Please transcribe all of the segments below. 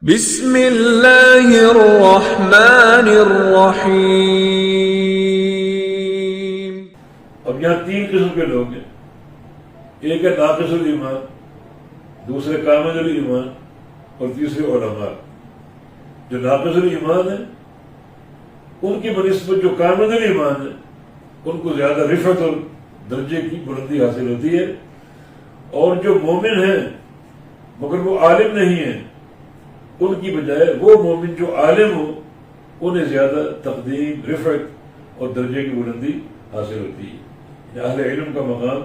بسم اللہ الرحمن الرحیم۔ اب یہاں تین قسم کے لوگ ہیں، ایک ہے ناقص الایمان، دوسرے کامل الایمان اور تیسرے علماء۔ جو ناقص الایمان ہے ان کی بنسبت جو کامل الایمان ہے ان کو زیادہ رفعت اور درجے کی بلندی حاصل ہوتی ہے، اور جو مومن ہیں مگر وہ عالم نہیں ہیں ان کی بجائے وہ مومن جو عالم ہو انہیں زیادہ تقدیم، رفعت اور درجے کی بلندی حاصل ہوتی ہے۔ اہل علم کا مقام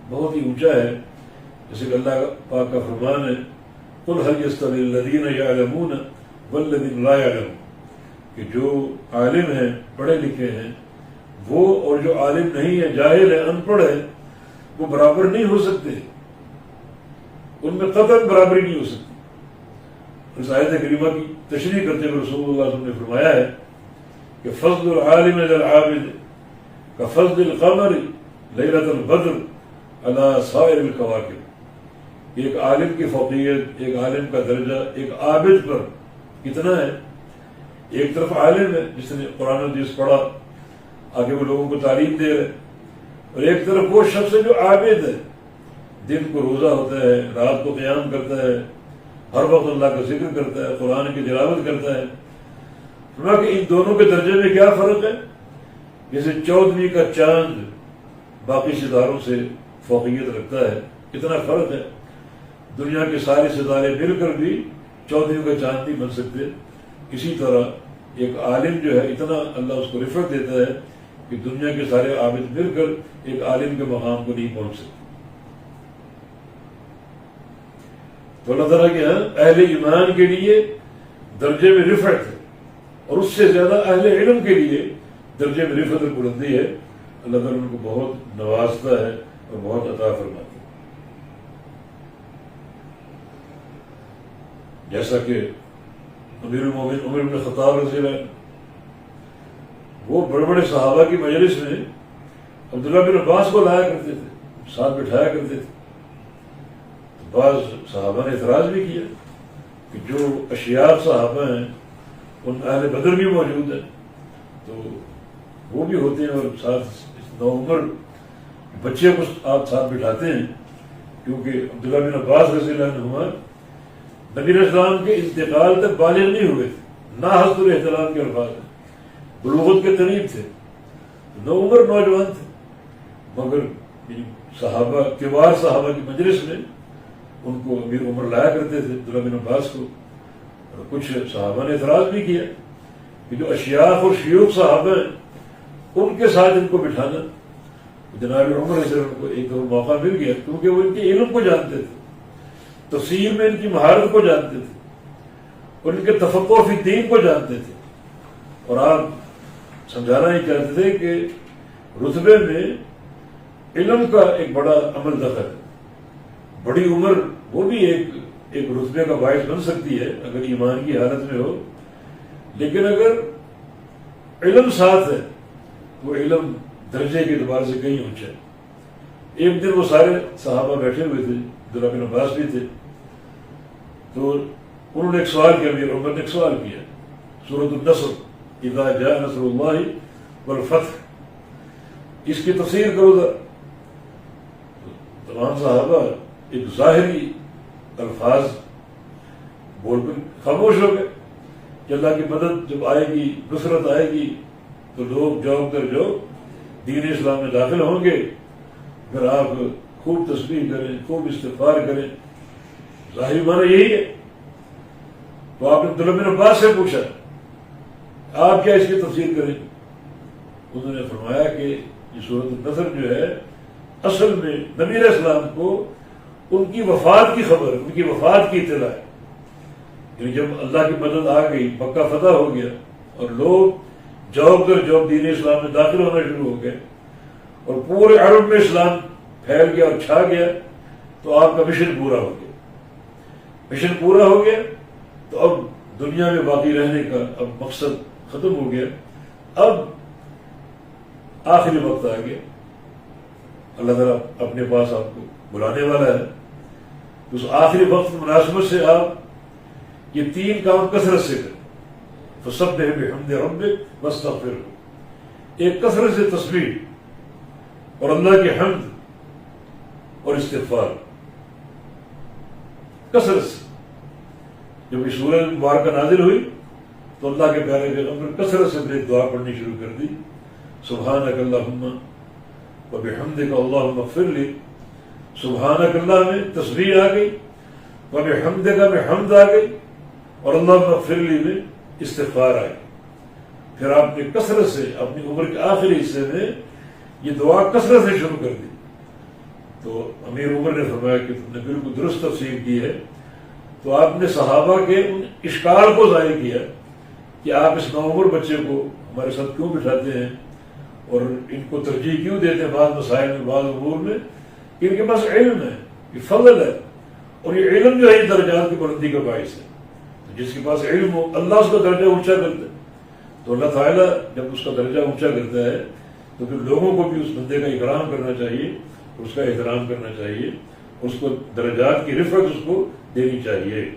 بہت ہی اونچا ہے، جیسے کہ اللہ پاک کا فرمان ہے قُلْ هَلْ يَسْتَوِي الَّذِينَ يَعْلَمُونَ وَالَّذِينَ لَا يَعْلَمُونَ، کہ جو عالم ہیں، پڑھے لکھے ہیں، وہ اور جو عالم نہیں ہے، جاہل ہے، ان پڑھ ہے، وہ برابر نہیں ہو سکتے، ان میں قطعاً برابری نہیں ہو سکتی۔ اس آیت کریمہ کی تشریح کرتے ہوئے رسول اللہ صلی اللہ علیہ وسلم نے فرمایا ہے کہ فضل العالم علی العابد کفضل القمر لیلۃ البدر علی سائر الکواکب۔ ایک عالم کی فوقیت، ایک عالم کا درجہ ایک عابد پر کتنا ہے؟ ایک طرف عالم ہے جس نے قرآن و حدیث پڑھا، آگے وہ لوگوں کو تعلیم دے رہے، اور ایک طرف وہ شخص ہے جو عابد ہے، دن کو روزہ ہوتا ہے، رات کو قیام کرتا ہے، ہر وقت اللہ کا ذکر کرتا ہے، قرآن کی تلاوت کرتا ہے۔ فرمایا کہ ان دونوں کے درجے میں کیا فرق ہے؟ جیسے 14ویں کا چاند باقی ستاروں سے فوقیت رکھتا ہے، اتنا فرق ہے۔ دنیا کے سارے ستارے مل کر بھی 14ویں کا چاند نہیں بن سکتے۔ اسی طرح ایک عالم جو ہے اتنا اللہ اس کو رفعت دیتا ہے کہ دنیا کے سارے عابد مل کر ایک عالم کے مقام کو نہیں پہنچ سکتے۔ تو اللہ تعالیٰ کے ہاں اہل ایمان کے لیے درجے میں رفعت ہے، اور اس سے زیادہ اہل علم کے لیے درجے میں رفعت اور بلندی ہے۔ اللہ تعالیٰ ان کو بہت نوازتا ہے اور بہت عطا فرماتا ہے۔ جیسا کہ امیر المومنین عمر بن خطاب رضی اللہ عنہ، وہ بڑے بڑے صحابہ کی مجلس میں عبداللہ بن عباس کو لایا کرتے تھے، ساتھ بٹھایا کرتے تھے۔ بعض صحابہ نے اعتراض بھی کیا کہ جو اشیاخ صحابہ ہیں ان اہل بدر بھی موجود ہیں، تو وہ بھی ہوتے ہیں، اور ساتھ نوعمر بچے کو آپ ساتھ بٹھاتے ہیں، کیونکہ عبداللہ بن عباس رضی اللہ عنہما نبی علیہ السلام کے انتقال تک بالغ نہیں ہوئے تھے، ناحضر الاحتلام کے الفاظ ہیں، بلوغت کے قریب تھے، نوعمر نوجوان تھے، مگر صحابہ کبار صحابہ کی مجلس میں ان کو امیر عمر لایا کرتے تھے، عبداللہ بن عباس کو۔ اور کچھ صحابہ نے اعتراض بھی کیا کہ جو اشیاخ اور شیوخ صحابہ ہیں ان کے ساتھ ان کو بٹھانا۔ جناب عمر رضی اللہ عنہ کو ایک دفعہ موقع مل گیا، کیونکہ وہ ان کے علم کو جانتے تھے، تفسیر میں ان کی مہارت کو جانتے تھے، اور ان کے تفقہ فی دین کو جانتے تھے، اور آپ سمجھانا ہی چاہتے تھے کہ رتبے میں علم کا ایک بڑا عمل دخل ہے۔ بڑی عمر وہ بھی ایک رتبے کا باعث بن سکتی ہے اگر ایمان کی حالت میں ہو، لیکن اگر علم ساتھ ہے وہ علم درجے کے اعتبار سے کہیں اونچا ہے۔ ایک دن وہ سارے صحابہ بیٹھے ہوئے تھے، عبداللہ بن عباس بھی تھے، تو انہوں نے ایک سوال کیا، امیر عمر نے ایک سوال کیا، سورۃ النصر اذا جاء نصر اللہ والفتح، اس کی تفسیر کرو ذرا۔ تمام صحابہ ایک ظاہری الفاظ بول کر خاموش ہو گئے کہ اللہ کی مدد جب آئے گی، نصرت آئے گی، تو لوگ جاؤ کر جو دین اسلام میں داخل ہوں گے، پھر آپ خوب تسبیح کریں، خوب استغفار کریں، ظاہری معنی یہی ہے۔ تو آپ نے عبداللہ بن عباس سے پوچھا آپ کیا اس کی تفسیر کریں؟ انہوں نے فرمایا کہ یہ سورۃ النصر جو ہے اصل میں نبی علیہ السلام کو ان کی وفات کی خبر، ان کی وفات کی اطلاع ہے۔ یعنی جب اللہ کی مدد آ گئی، مکہ فتح ہو گیا، اور لوگ جوب در جوب دین اسلام میں داخل ہونا شروع ہو گئے، اور پورے عرب میں اسلام پھیل گیا اور چھا گیا، تو آپ کا مشن پورا ہو گیا۔ مشن پورا ہو گیا تو اب دنیا میں باقی رہنے کا اب مقصد ختم ہو گیا، اب آخری وقت آ گیا، اللہ تعالیٰ اپنے پاس آپ کو بلانے والا ہے۔ اس آخری وقت مناسبت سے آپ یہ 3 کام کثرت سے کریں. فسبح بحمد ربک واستغفرہ، ایک کثرت سے تسبیح اور اللہ کی حمد اور استغفار کثرت سے. جب یہ سورہ مبارکہ نازل ہوئی تو اللہ کے پیارے پیغمبر کثرت سے میری دعا پڑھنی شروع کر دی. سبحانک اللہم وبحمدک اللہم اغفر لی. سبحانک اللہ میں تسبیح آ گئی، وبحمدک میں حمد آ گئی، اور اللہم اغفر لی میں استغفار آ گئی. پھر آپ نے کثرت سے اپنی عمر کے آخری حصے میں یہ دعا کثرت سے شروع کر دی. تو امیر عمر نے فرمایا کہ تم نے بالکل درست تفسیر کی ہے. تو آپ نے صحابہ کے ان اشکال کو ظاہر کیا کہ آپ اس نوعمر بچے کو ہمارے ساتھ کیوں بٹھاتے ہیں اور ان کو ترجیح کیوں دیتے ہیں بعض مسائل میں، بعض امور میں. ان کے پاس علم ہے، یہ فضل ہے، اور یہ علم جو ہے یہ درجات کی بلندی کا باعث ہے. جس کے پاس علم ہو اللہ اس کا درجہ اونچا کرتا ہے. تو اللہ تعالیٰ جب اس کا درجہ اونچا کرتا ہے تو پھر لوگوں کو بھی اس بندے کا اکرام کرنا چاہیے، اس کا احترام کرنا چاہیے، اس کو درجات کی رفعت اس کو دینی چاہیے.